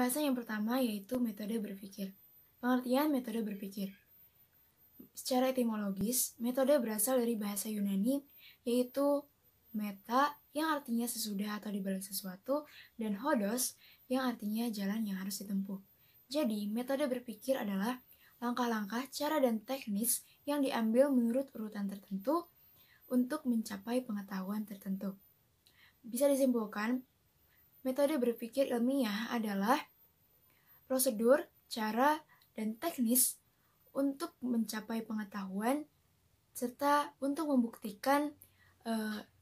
Pembahasan yang pertama yaitu metode berpikir. Pengertian metode berpikir. Secara etimologis, metode berasal dari bahasa Yunani, yaitu meta yang artinya sesudah atau dibalik sesuatu, dan hodos yang artinya jalan yang harus ditempuh. Jadi, metode berpikir adalah langkah-langkah, cara, dan teknis yang diambil menurut urutan tertentu untuk mencapai pengetahuan tertentu. Bisa disimpulkan, metode berpikir ilmiah adalah prosedur, cara, dan teknis untuk mencapai pengetahuan serta untuk membuktikan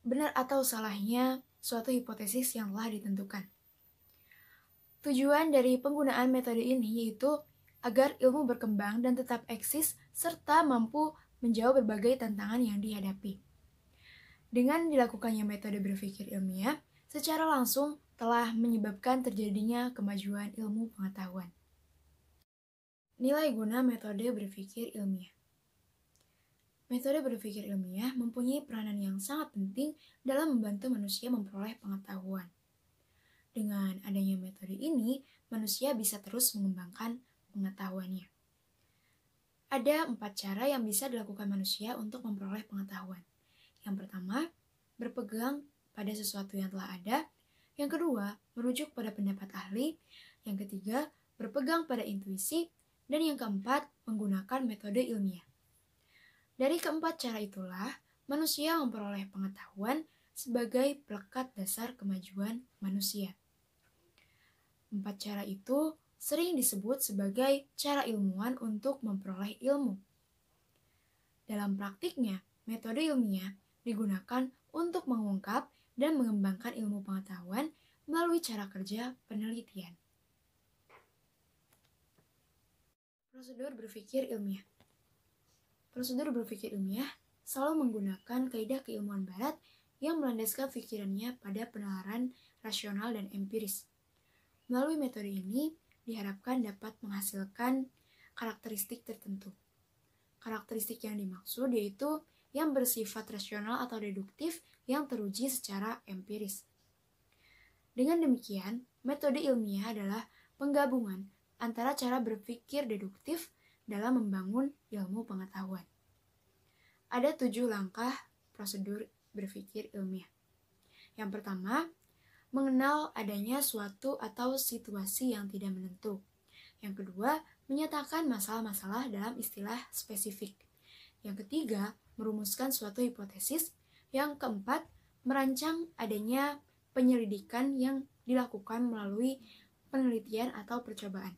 benar atau salahnya suatu hipotesis yang telah ditentukan. Tujuan dari penggunaan metode ini yaitu agar ilmu berkembang dan tetap eksis serta mampu menjawab berbagai tantangan yang dihadapi. Dengan dilakukannya metode berpikir ilmiah, secara langsung telah menyebabkan terjadinya kemajuan ilmu pengetahuan. Nilai guna metode berpikir ilmiah. Metode berpikir ilmiah mempunyai peranan yang sangat penting dalam membantu manusia memperoleh pengetahuan. Dengan adanya metode ini, manusia bisa terus mengembangkan pengetahuannya. Ada 4 cara yang bisa dilakukan manusia untuk memperoleh pengetahuan. Yang pertama, berpegang pada sesuatu yang telah ada. Yang kedua, merujuk pada pendapat ahli. Yang ketiga, berpegang pada intuisi. Dan yang keempat, menggunakan metode ilmiah. Dari keempat cara itulah, manusia memperoleh pengetahuan sebagai pelekat dasar kemajuan manusia. 4 cara itu sering disebut sebagai cara ilmuwan untuk memperoleh ilmu. Dalam praktiknya, metode ilmiah digunakan untuk mengungkap dan mengembangkan ilmu pengetahuan melalui cara kerja penelitian. Prosedur berpikir ilmiah. Prosedur berpikir ilmiah selalu menggunakan kaidah keilmuan barat yang melandaskan pikirannya pada penalaran rasional dan empiris. Melalui metode ini, diharapkan dapat menghasilkan karakteristik tertentu. Karakteristik yang dimaksud yaitu yang bersifat rasional atau deduktif yang teruji secara empiris. Dengan demikian, metode ilmiah adalah penggabungan antara cara berpikir deduktif dalam membangun ilmu pengetahuan. Ada 7 langkah prosedur berpikir ilmiah. Yang pertama, mengenal adanya suatu atau situasi yang tidak menentu. Yang kedua, menyatakan masalah-masalah dalam istilah spesifik. Yang ketiga, merumuskan suatu hipotesis. Yang keempat, merancang adanya penyelidikan yang dilakukan melalui penelitian atau percobaan.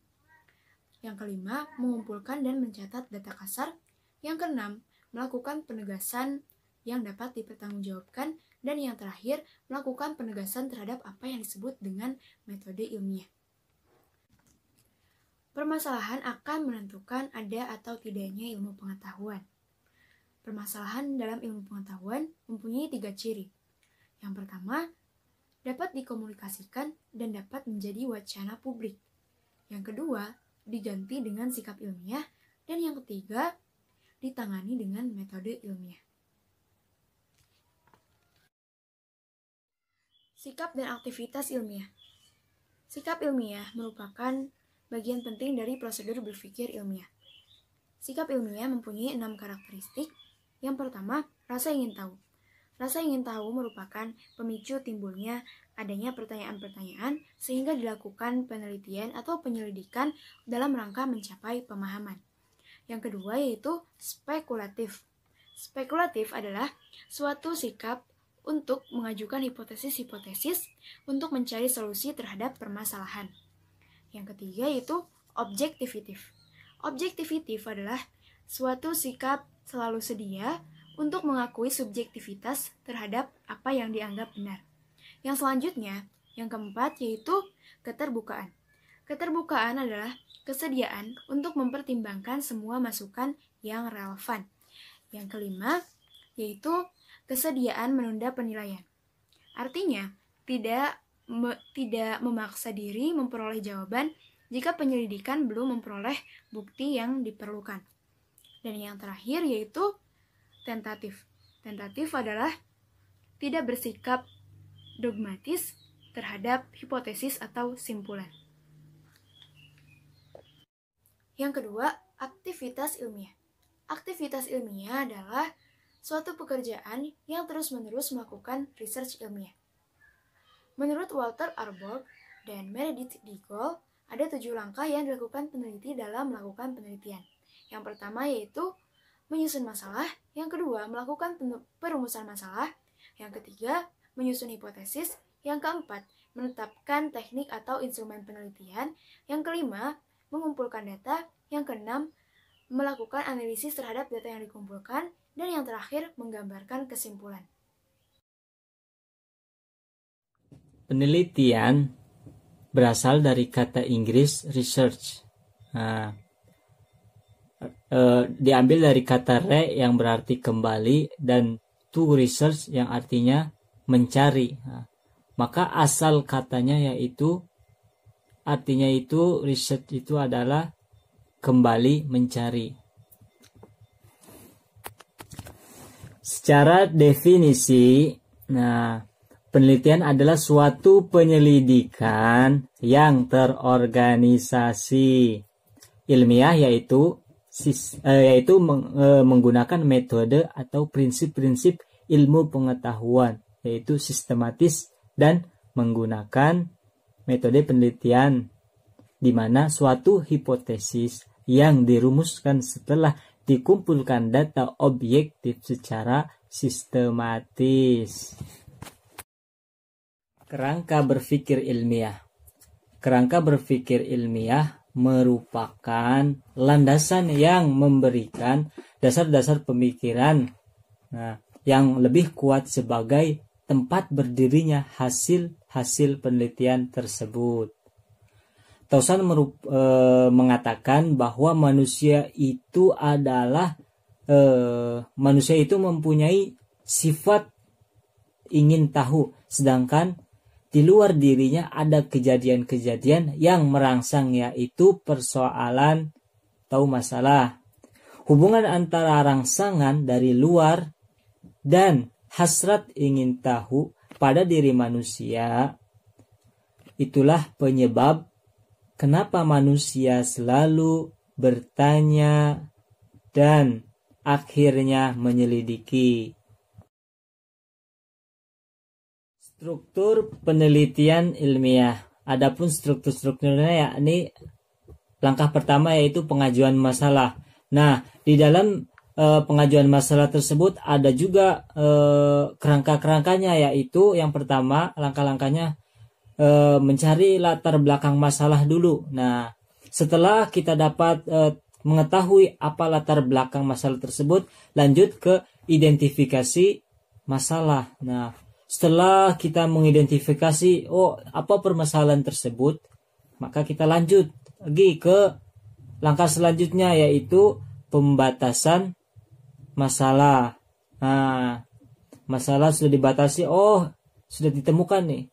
Yang kelima, mengumpulkan dan mencatat data kasar. Yang keenam, melakukan penegasan yang dapat dipertanggungjawabkan. Dan yang terakhir, melakukan penegasan terhadap apa yang disebut dengan metode ilmiah. Permasalahan akan menentukan ada atau tidaknya ilmu pengetahuan. Permasalahan dalam ilmu pengetahuan mempunyai 3 ciri. Yang pertama, dapat dikomunikasikan dan dapat menjadi wacana publik. Yang kedua, diganti dengan sikap ilmiah. Dan yang ketiga, ditangani dengan metode ilmiah. Sikap dan aktivitas ilmiah. Sikap ilmiah merupakan bagian penting dari prosedur berpikir ilmiah. Sikap ilmiah mempunyai 6 karakteristik. Yang pertama, rasa ingin tahu. Rasa ingin tahu merupakan pemicu timbulnya adanya pertanyaan-pertanyaan sehingga dilakukan penelitian atau penyelidikan dalam rangka mencapai pemahaman. Yang kedua yaitu spekulatif. Spekulatif adalah suatu sikap untuk mengajukan hipotesis-hipotesis untuk mencari solusi terhadap permasalahan. Yang ketiga yaitu objektivitif. Objektivitif adalah suatu sikap selalu sedia untuk mengakui subjektivitas terhadap apa yang dianggap benar. Yang selanjutnya, yang keempat yaitu keterbukaan. Keterbukaan adalah kesediaan untuk mempertimbangkan semua masukan yang relevan. Yang kelima yaitu kesediaan menunda penilaian. Artinya, tidak memaksa diri memperoleh jawaban jika penyelidikan belum memperoleh bukti yang diperlukan. Dan yang terakhir yaitu tentatif. Tentatif adalah tidak bersikap dogmatis terhadap hipotesis atau simpulan. Yang kedua, aktivitas ilmiah. Aktivitas ilmiah adalah suatu pekerjaan yang terus-menerus melakukan research ilmiah. Menurut Walter Arborg dan Meredith Deagle, ada 7 langkah yang dilakukan peneliti dalam melakukan penelitian. Yang pertama yaitu menyusun masalah, yang kedua melakukan perumusan masalah, yang ketiga menyusun hipotesis, yang keempat menetapkan teknik atau instrumen penelitian, yang kelima mengumpulkan data, yang keenam melakukan analisis terhadap data yang dikumpulkan, dan yang terakhir menggambarkan kesimpulan. Penelitian berasal dari kata Inggris research. Diambil dari kata re yang berarti kembali dan to research yang artinya mencari. Maka asal katanya yaitu artinya itu research itu adalah kembali mencari. Secara definisi, penelitian adalah suatu penyelidikan yang terorganisasi ilmiah yaitu menggunakan metode atau prinsip-prinsip ilmu pengetahuan yaitu sistematis dan menggunakan metode penelitian di mana suatu hipotesis yang dirumuskan setelah dikumpulkan data objektif secara sistematis. Kerangka berpikir ilmiah. Kerangka berpikir ilmiah merupakan landasan yang memberikan dasar-dasar pemikiran yang lebih kuat sebagai tempat berdirinya hasil-hasil penelitian tersebut. Tausan mengatakan bahwa manusia itu mempunyai sifat ingin tahu, sedangkan di luar dirinya ada kejadian-kejadian yang merangsang yaitu persoalan atau masalah. Hubungan antara rangsangan dari luar dan hasrat ingin tahu pada diri manusia itulah penyebab kenapa manusia selalu bertanya dan akhirnya menyelidiki. Struktur penelitian ilmiah. Adapun struktur-strukturnya yakni langkah pertama yaitu pengajuan masalah. Nah, di dalam pengajuan masalah tersebut ada juga kerangka-kerangkanya, yaitu yang pertama langkah-langkahnya mencari latar belakang masalah dulu. Nah, setelah kita dapat mengetahui apa latar belakang masalah tersebut, lanjut ke identifikasi masalah. Nah, setelah kita mengidentifikasi apa permasalahan tersebut, maka kita lanjut lagi ke langkah selanjutnya yaitu pembatasan masalah. Nah, masalah sudah dibatasi, sudah ditemukan nih.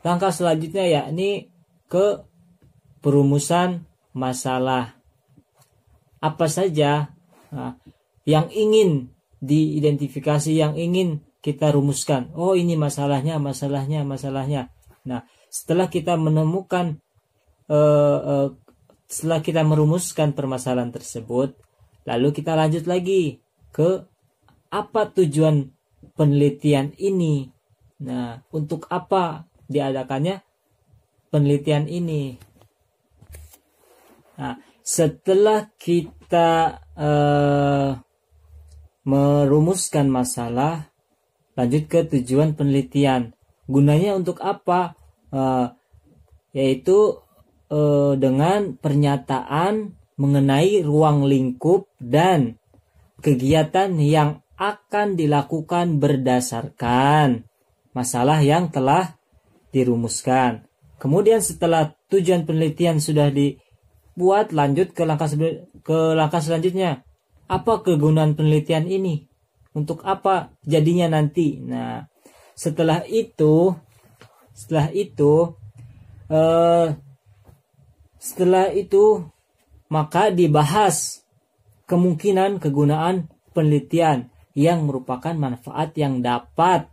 Langkah selanjutnya yakni ke perumusan masalah. Apa saja yang ingin diidentifikasi, yang ingin kita rumuskan. Ini masalahnya. Nah, setelah kita menemukan, setelah kita merumuskan permasalahan tersebut, lalu kita lanjut lagi ke apa tujuan penelitian ini. Nah, untuk apa diadakannya penelitian ini? Nah, setelah kita merumuskan masalah, lanjut ke tujuan penelitian. Gunanya untuk apa? Yaitu dengan pernyataan mengenai ruang lingkup dan kegiatan yang akan dilakukan berdasarkan masalah yang telah dirumuskan. Kemudian setelah tujuan penelitian sudah dibuat, lanjut ke langkah selanjutnya. Apa kegunaan penelitian ini? Untuk apa jadinya nanti? Nah, setelah itu maka dibahas kemungkinan kegunaan penelitian yang merupakan manfaat yang dapat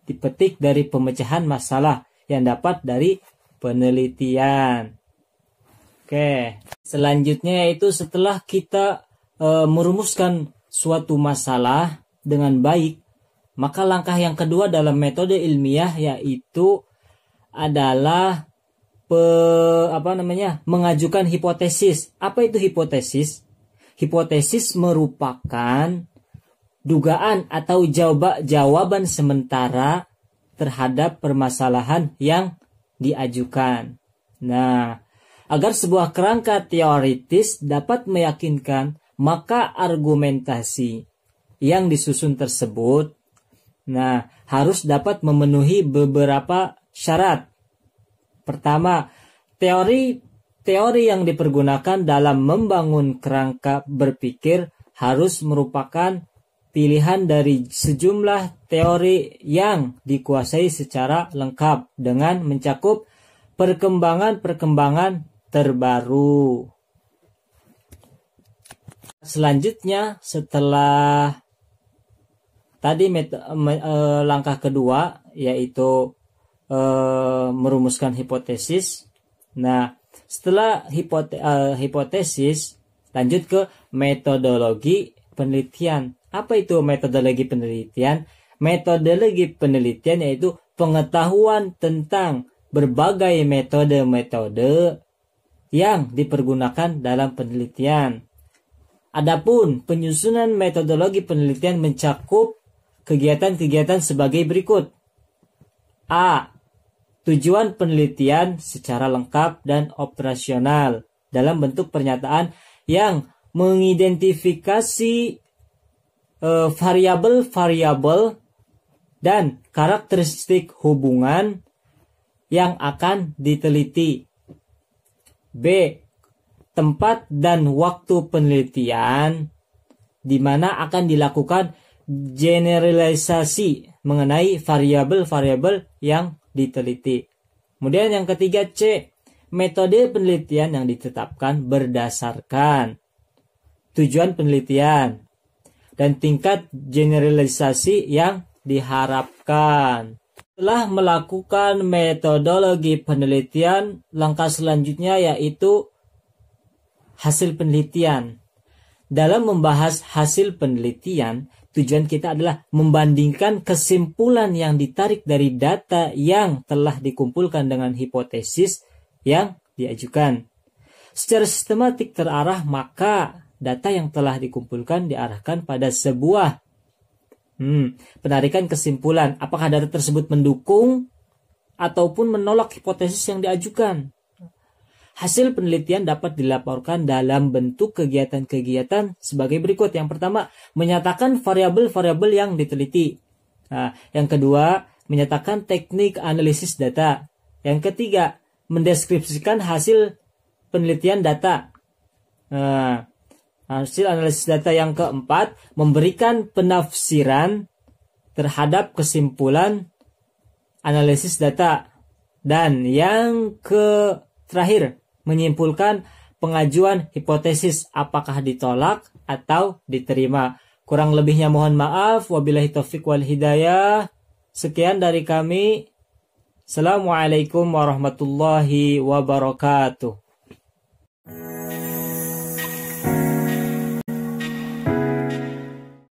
dipetik dari pemecahan masalah yang dapat dari penelitian. Oke, selanjutnya yaitu setelah kita merumuskan suatu masalah dengan baik, maka langkah yang kedua dalam metode ilmiah yaitu adalah mengajukan hipotesis. Apa itu hipotesis? Hipotesis merupakan dugaan atau jawaban sementara terhadap permasalahan yang diajukan. Nah, agar sebuah kerangka teoritis dapat meyakinkan, maka argumentasi yang disusun tersebut harus dapat memenuhi beberapa syarat. Pertama, teori yang dipergunakan dalam membangun kerangka berpikir harus merupakan pilihan dari sejumlah teori yang dikuasai secara lengkap dengan mencakup perkembangan terbaru. Selanjutnya, setelah tadi langkah kedua yaitu merumuskan hipotesis. Nah, setelah hipotesis, lanjut ke metodologi penelitian. Apa itu metodologi penelitian? Metodologi penelitian yaitu pengetahuan tentang berbagai metode-metode yang dipergunakan dalam penelitian. Adapun penyusunan metodologi penelitian mencakup kegiatan-kegiatan sebagai berikut. A. Tujuan penelitian secara lengkap dan operasional dalam bentuk pernyataan yang mengidentifikasi variabel-variabel dan karakteristik hubungan yang akan diteliti. B. Tempat dan waktu penelitian di mana akan dilakukan generalisasi mengenai variabel-variabel yang diteliti. Kemudian yang ketiga C. Metode penelitian yang ditetapkan berdasarkan tujuan penelitian dan tingkat generalisasi yang diharapkan. Setelah melakukan metodologi penelitian, langkah selanjutnya yaitu hasil penelitian. Dalam membahas hasil penelitian, tujuan kita adalah membandingkan kesimpulan yang ditarik dari data yang telah dikumpulkan dengan hipotesis yang diajukan. Secara sistematik terarah, maka data yang telah dikumpulkan diarahkan pada sebuah penarikan kesimpulan. Apakah data tersebut mendukung ataupun menolak hipotesis yang diajukan. Hasil penelitian dapat dilaporkan dalam bentuk kegiatan-kegiatan sebagai berikut. Yang pertama, menyatakan variabel-variabel yang diteliti. Nah, yang kedua, menyatakan teknik analisis data. Yang ketiga, mendeskripsikan hasil penelitian data. Nah, hasil analisis data yang keempat, memberikan penafsiran terhadap kesimpulan analisis data. Dan yang terakhir, menyimpulkan pengajuan hipotesis apakah ditolak atau diterima. Kurang lebihnya mohon maaf. Wabillahi taufiq wal hidayah. Sekian dari kami. Assalamualaikum warahmatullahi wabarakatuh.